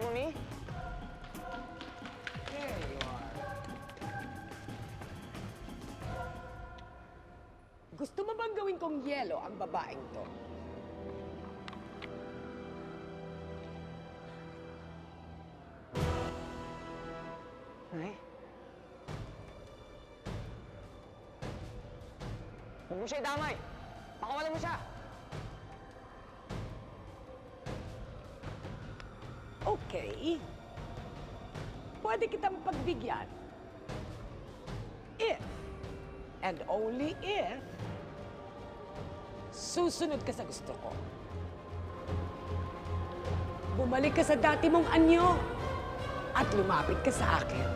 Moni? There you are. Gusto mo bang gawin kong yelo ang babaeng to? Nay? Huwag mo siya idamay! Pakawalan mo siya! Okay. Pwede kitang pagbigyan. If, and only if, susunod ka sa gusto ko. Bumalik ka sa dati mong anyo at lumapit ka sa akin.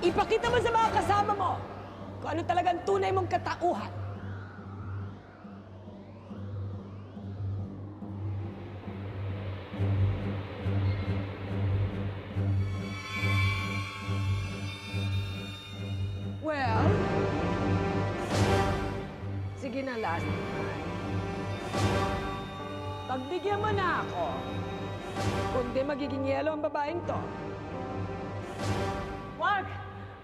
Ipakita mo sa mga kasama mo kung ano talagang tunay mong katauhan. Well, sige na, last time. Pagbigyan mo na ako, kundi magiging yelo ang babaeng to. Wag!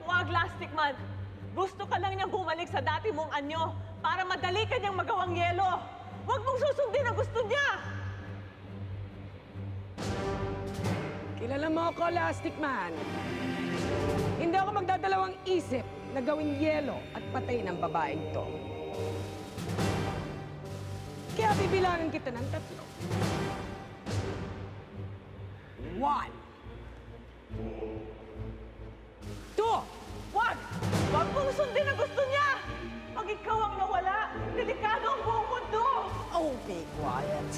Wag, Lastic Man! Gusto ka lang niyang bumalik sa dati mong anyo para madali ka niyang magawang yelo. Wag mong susundin ang gusto niya! Kilala mo ako, Lastic Man. Hindi ako magdadalawang isip na gawing yelo at patayin ang babaeng to. Kaya bibilangin kita ng 3. 1. 2. Wag! Wag mong sundin ang gusto niya! Pag ikaw ang nawala, delikado ang buong mundo! Oh, be quiet.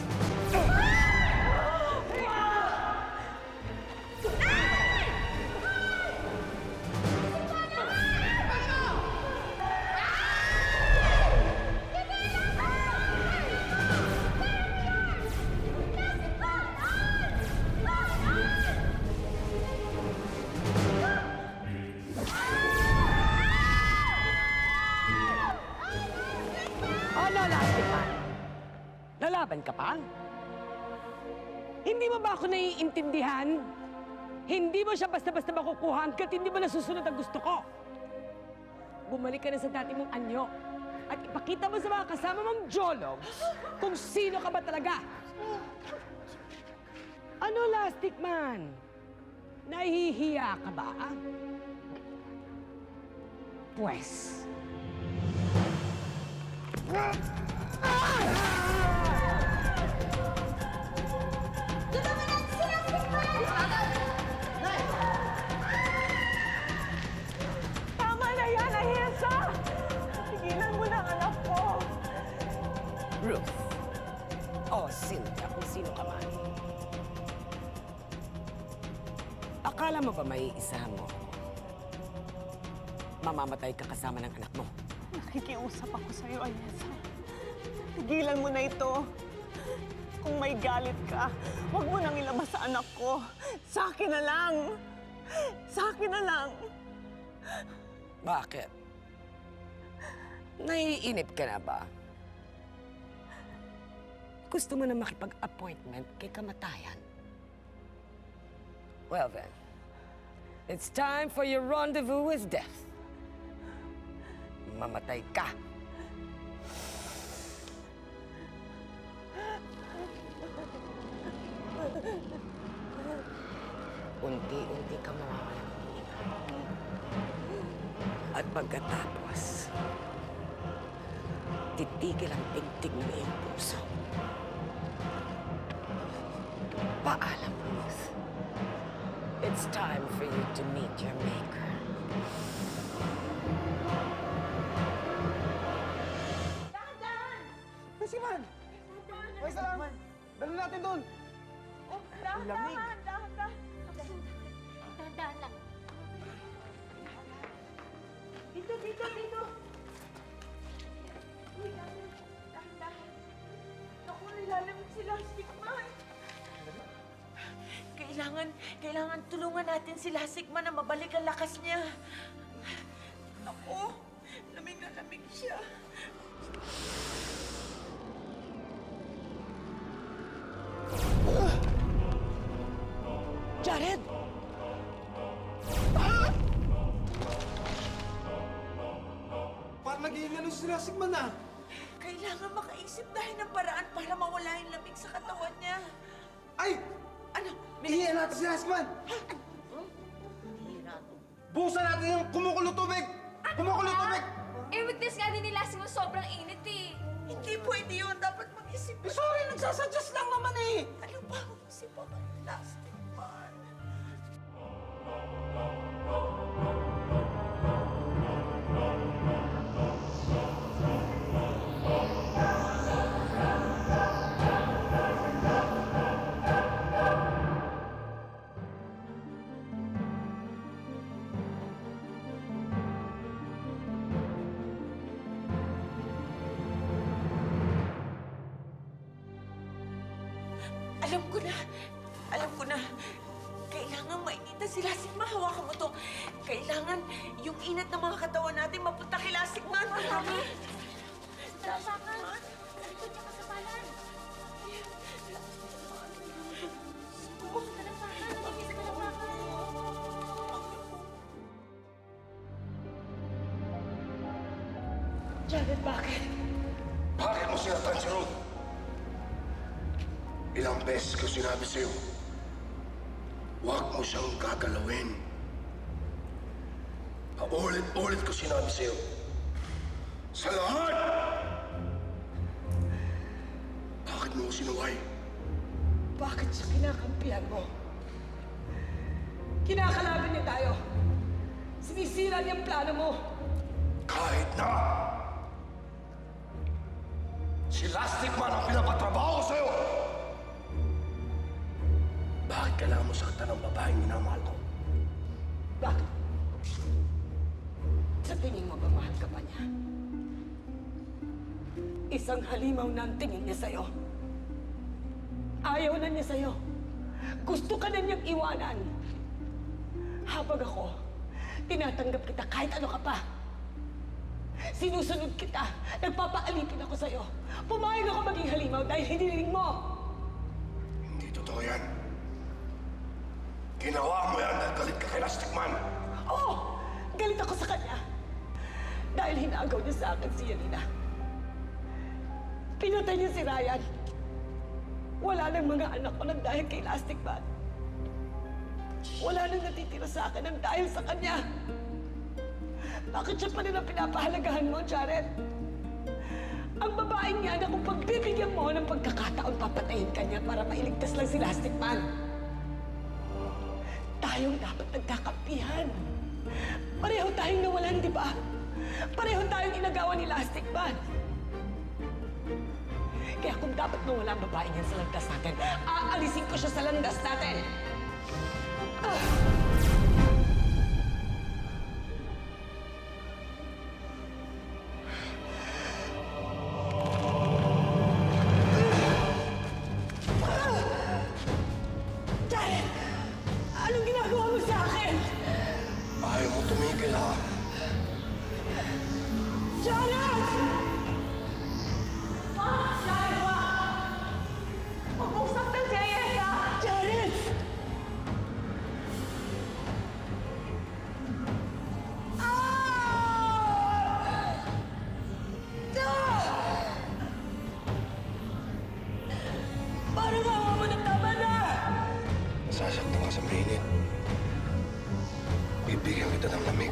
Ano, Lastic Man? Lalaban ka pa? Hindi mo ba ako naiintindihan? Hindi mo siya basta-basta makukuha hanggat hindi mo nasusunod ang gusto ko. Bumalik ka na sa dati mong anyo at ipakita mo sa mga kasama mong jologs kung sino ka ba talaga. Ano, Lastic Man? Nahihiya ka ba? Pues. Tama na yan, Ahilsa! Tigilan mo na ang anak ko! Ruth. O Cynthia, kung sino ka man. Akala mo ba may isahan mo? Mamamatay ka kasama ng anak mo. Nakikiusap ako sa'yo, Ahilsa. Tigilan mo na ito. Kung may galit ka, huwag mo nang ilabas sa anak ko. Sa akin na lang! Sa akin na lang! Bakit? Naiinip ka na ba? Gusto mo na makipag-appointment kay kamatayan? Well then, it's time for your rendezvous with death. Mamatay ka. Unti-unti ka mawawala ng hininga. At pagkatapos, titigil ang tigtig ng iyong puso. Paalam, Ruth. It's time for you to meet your maker. Siman! Ay, salamat! Dali natin doon! Oh, Lamig. dahan. Dahan-dahan lang. Dito! Uy, dahan. Naku, nilalamig si Lastic Man. Kailangan tulungan natin si Lastic Man na mabalik ang lakas niya. Naku, lamig na lamig siya. Jared! Parang nag-iingano si Sigman na. Kailangan makaisip tayo ng paraan para mawala yung lamig sa katawan niya. Ay! Ano? Ihiyan natin si Sigman! Buhusan natin yung kumukulo tubig! Kumukulo tubig! Eh, weakness nga din nila mo sobrang init eh. Hindi pwede yun. Dapat mag-isip Eh, sorry, nagsasuggest lang naman eh! Ano ba? Mag-isip pa ba? Plastic man. Alam ko na. Alam ko na. Kailangan mainitan si Lasikman. Hawakan mo to. Kailangan yung inat ng mga katawan natin mapunta kay Lasikman. Marami. Talampakan! Talikod niya kasapalan! Talampakan! Nalipis ka talampakan! Jared, bakit? Bakit mo sinatan si Ruth? Ilang beses ko sinabi sa'yo, huwag mo siyang gagalawin. Paulit-ulit ko sinabi sa'yo, sa lahat! Bakit mo ko sinuway? Bakit siya kinakampihan mo? Kinakalaban niya tayo. Sinisira niya ang plano mo. Kahit na! Si Lastikman ang pinapatrabaho ko sa'yo! Bakit kailangan mo saktan ng babaeng minamahal ko? Bakit? Sa tingin mo ba mahal ka pa niya? Isang halimaw na ang tingin niya sa'yo. Ayaw na niya sa'yo. Gusto ka na niyang iwanan. Habang ako, tinatanggap kita kahit ano ka pa. Sinusunod kita. Nagpapaalipin ako sa'yo. Pumayag ako maging halimaw dahil hiniling mo. Hindi totoo yan. Ginawa mo yan dahil galit ka kay Lastikman. Oo! Galit ako sa kanya. Dahil hinagaw niya sa akin si Yelena. Pinatay niya si Ryan. Wala nang mga anak ko nang dahil kay Lastikman. Wala nang natitira sa akin nang dahil sa kanya. Bakit siya pa rin ang pinapahalagahan mo, Jared? Ang babaeng niya na kung pagbibigyan mo ng pagkakataon, papatayin ka niya para mailigtas lang si Lastikman. Tayong dapat nagkakampihan. Pareho tayong nawalan, di ba? Pareho tayong inagawan ni Lastikman. Kaya kung dapat mawala ang babaeng yan sa landas natin, aalisin ko siya sa landas natin. Jared! Anong ginagawa mo sa akin? Ayaw mo tumigil, ha? Jared! Jared, wag! Huwag mong saktan si Ayesa! Jared! Parang awa mo na, tama na! Nasasaktan ka sa mainit. Bibigyan kita ng lamig.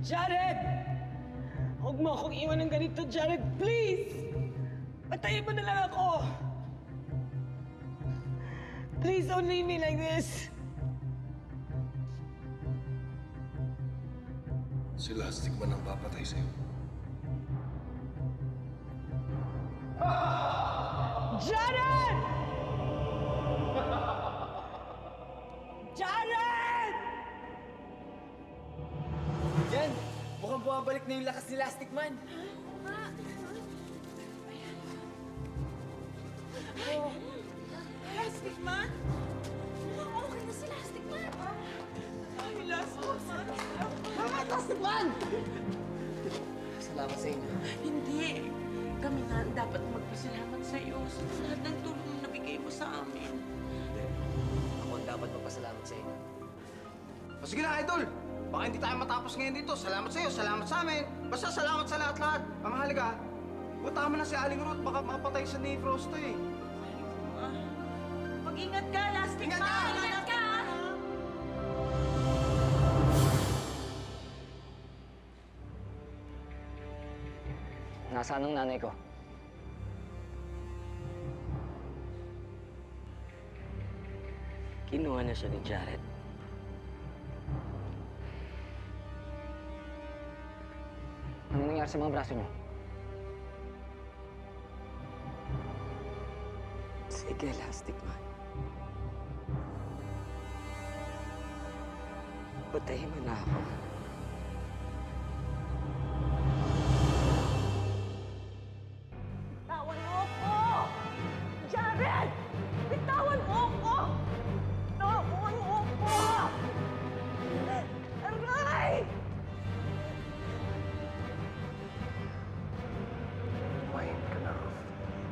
Jared! Huwag mo akong iwan ng ganito, Jared. Please! Patayin mo na lang ako! Please don't leave me like this. Si Lastikman ang papatay sa'yo. Jared! Jared! Yan! Mukhang bumabalik na yung lakas ni Lastic Man. Plastic Man? Okay na si Plastic Man. Ay, Plastic Man. Salamat sa inyo. Hindi. Kami nga ang dapat magpasalamat sa iyo sa lahat ng tulong na nabigay mo sa amin. Hindi. Ako ang dapat magpasalamat sa inyo. O sige na, Idol! Baka hindi tayo matapos ngayon dito. Salamat sa iyo, salamat sa amin. Basta salamat sa lahat-lahat. Ang mahalaga, buta mo na si Aling Ruth. Baka makapatay siya ni Frosto eh. Mag-ingat ka, Plastic Ingat Man! ka! Ingat ka! Nasaan ang nanay ko? Kinuha na siya ni Jared. Ano nangyari sa mga braso niyo? Sige, Lastic Man. Patayin mo na ako. Bitawan mo ako! Jared! Bitawan mo ako! Bitawan mo ako! Aray! Kumain ka na, Ruth.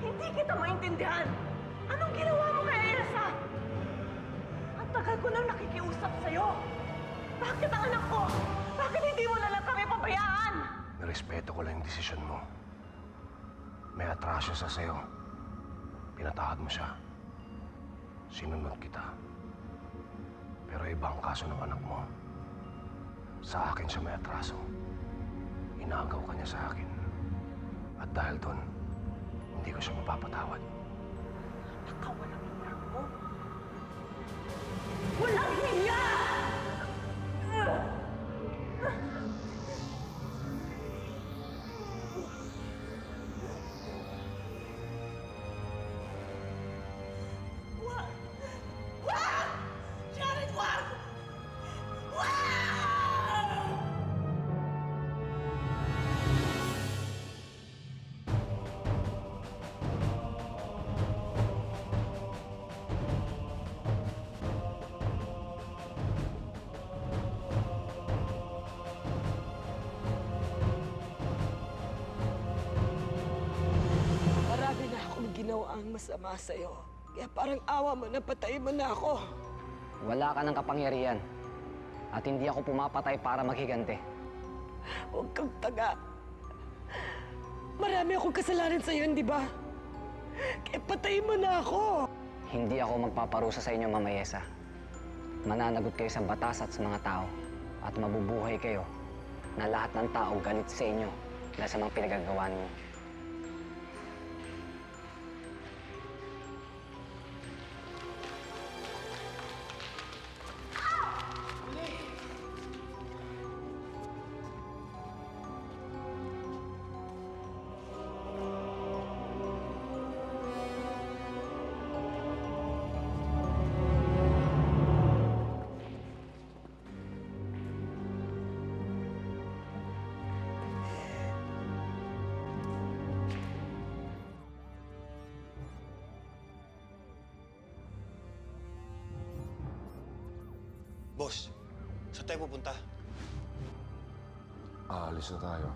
Hindi kita maintindihan! Anong ginawa mo kay Elsa? Ang tagal ko nang nakikiusap sa'yo! Bakit ang anak ko? Bakit hindi mo na lang kami pabayaan? Nirespeto ko lang yung desisyon mo. May atrasyo sa sa'yo. Pinatahad mo siya. Sinunod kita. Pero ibang kaso ng anak mo. Sa akin siya may atraso. Inagaw ka niya sa akin. At dahil doon, hindi ko siya mapapatawad. Nakawalang hiya mo! Walang hiya! Jared, wag! Wag! Marami na akong ginawang masama sa'yo. Kaya parang awa mo na patayin mo na ako. Wala ka ng kapangyarihan. At hindi ako pumapatay para maghiganti. Huwag kang taga. Marami akong kasalanan sa'yo, hindi ba? Kaya patayin mo na ako. Hindi ako magpaparusa sa inyo, Mama Yesa. Mananagot kayo sa batas at sa mga tao. At mabubuhay kayo na lahat ng tao galit sa inyo dahil sa mga pinagagawa niyo. Boss, saan tayo pupunta? Aalis na tayo.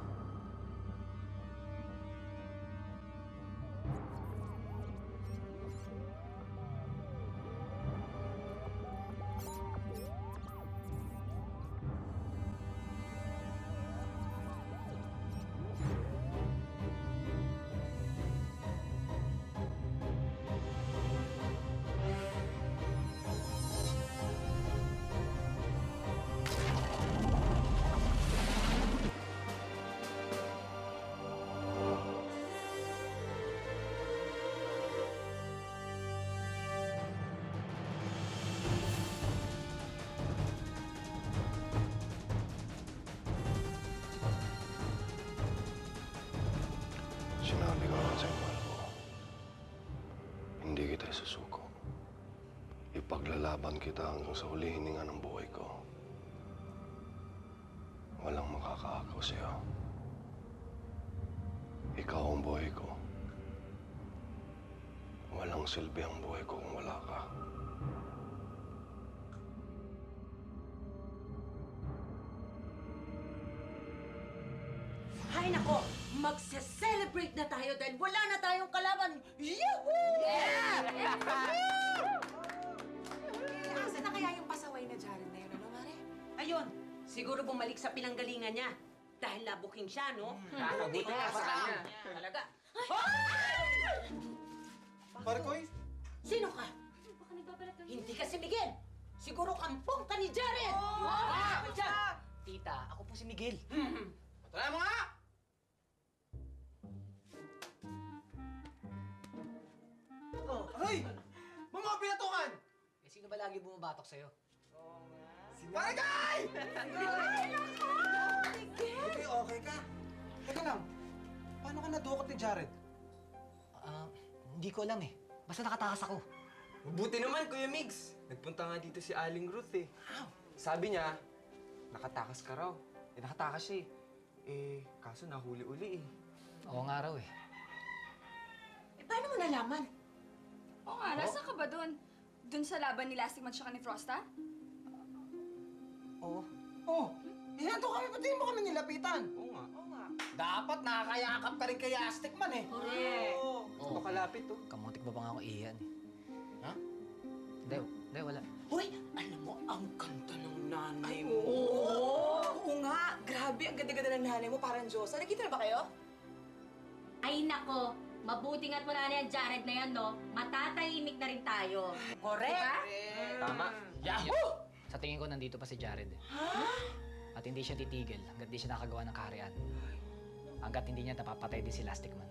Sinabi ko naman sa'yo, mahal ko. Hindi kita isusuko. Ipaglalaban kita hanggang sa huling hininga ng buhay ko. Walang makakaagaw sa'yo. Ikaw ang buhay ko. Walang silbi ang buhay ko kung wala ka. Hay nako, magse-celebrate na tayo dahil wala na tayong kalaban. Yahoo! Asa na kaya yung pasaway na Jared na yun, ano, Mare? Ayun, siguro bumalik sa pinanggalingan niya. Dahil labukin siya, no? Kakabuti nga sa kanya. Talaga. Parkoy? Sino ka? Hindi ka si Miguel. Siguro kampong ka ni Jared. Tita, ako po si Miguel. Tara mo nga! Aray! Mga pinatukan! Eh, sino ba lagi bumabatok sa'yo? Barangay! Okay, okay ka. Teka lang, paano ka nadukot ni Jared? Hindi ko alam eh. Basta nakatakas ako. Mabuti naman, Kuya Migs. Nagpunta nga dito si Aling Ruth eh. Sabi niya, nakatakas ka raw. Eh, nakatakas siya eh. Eh, kaso nahuli uli eh. Oo nga raw eh. Eh, paano mo nalaman? Oo nga, nasaan ka ba doon? Doon sa laban ni Lastigman tsaka ni Frosta? Oo. Oh, ihanto kami, pati mo kami nilapitan. Oo nga. Dapat nakakayakap ka rin kay Aztec man eh. Correct. Oo. Kalapit to. Kamutik ba nga ako iyan eh? Ha? Hindi, wala. Hoy, alam mo, ang ganda ng nanay mo. Oo nga, grabe, ang ganda-ganda ng nanay mo, parang Diyosa. Nakita na ba kayo? Ay nako, mabuti nga't wala na yan, Jared na yan, no? Matatahimik na rin tayo. Correct. Tama. Yahoo! Sa tingin ko, nandito pa si Jared eh. At hindi siya titigil hanggat di siya nakagawa ng kaharian. Hanggat hindi niya napapatay din si Lastigman.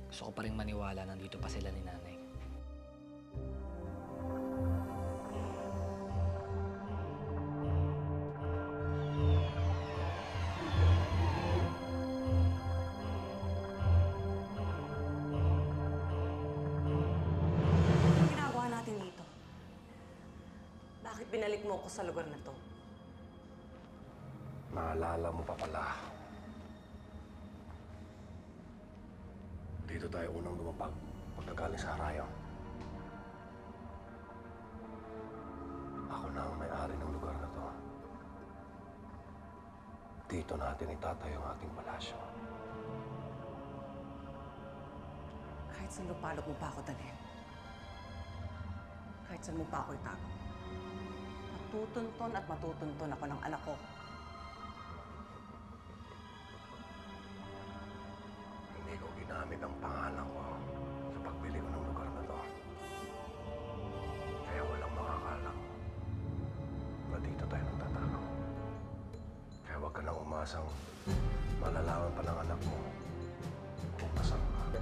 Gusto ko pa rin maniwala nandito pa sila ni nanay. Ano ginagawa natin dito? Bakit binalik mo ako sa lugar na to? Naalala mo pa pala. Dito tayo unang lumapag pagkagaling sa Arayong. Ako na ang may-ari ng lugar na to. Dito natin itatayo ang ating palasyo. Kahit saan lupalop mo pa ako dalhin. Kahit saan mo pa ako itago. Matutunton at matutunton ako ng anak ko. Hindi ko ginamit ang pangalan ko sa pagbili ko ng lugar na to. Kaya walang makakalam na dito tayo nagtatalo. Kaya huwag ka nang umasang malalaman pa ng anak mo kung nasaan ka.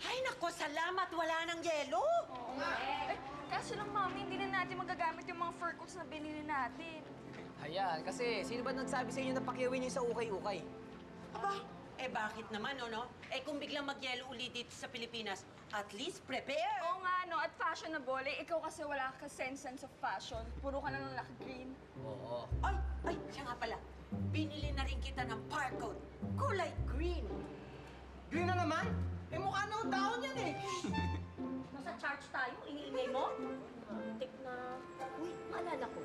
Ay nako, salamat. Wala nang yelo. Kaso lang, Mami, hindi na natin magagamit yung mga fur coats na binili natin. Ayan, kasi sino ba nagsabi sa inyo na pakiawin niyo sa ukay-ukay? Aba, eh bakit naman, no? Eh kung biglang mag-yelo ulit dito sa Pilipinas, at least prepare. Oo nga, no, at fashionable. Eh, ikaw kasi wala ka sense of fashion. Puro ka na ng naka-green. Oo. Ay, siya nga pala. Binili na rin kita ng park coat. Kulay green. Green na naman? Eh mukha na down yan eh. Nasa church tayo, iniingay mo? Tik na... Uy, maalala ko.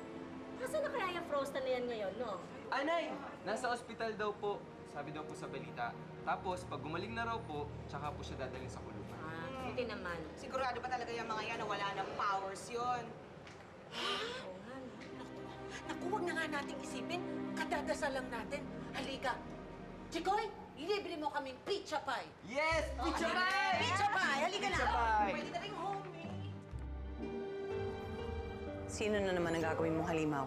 Nasaan na kaya yung Frosta na yan ngayon, no? Anay! Nasa ospital daw po. Sabi daw po sa balita. Tapos, pag gumaling na raw po, tsaka po siya dadalhin sa kulungan. Buti naman. Sigurado pa talaga yung mga yan na wala ng powers yun. Oo nga, no? Naku, huwag na nga nating isipin. Kadadasal lang natin. Halika. Chikoy, ilibre mo kaming pizza pie. Yes! Pizza pie! Pizza pie! Halika na! Pizza pie! Pwede na rin homemade. Sino na naman ang gagawin mong halimaw?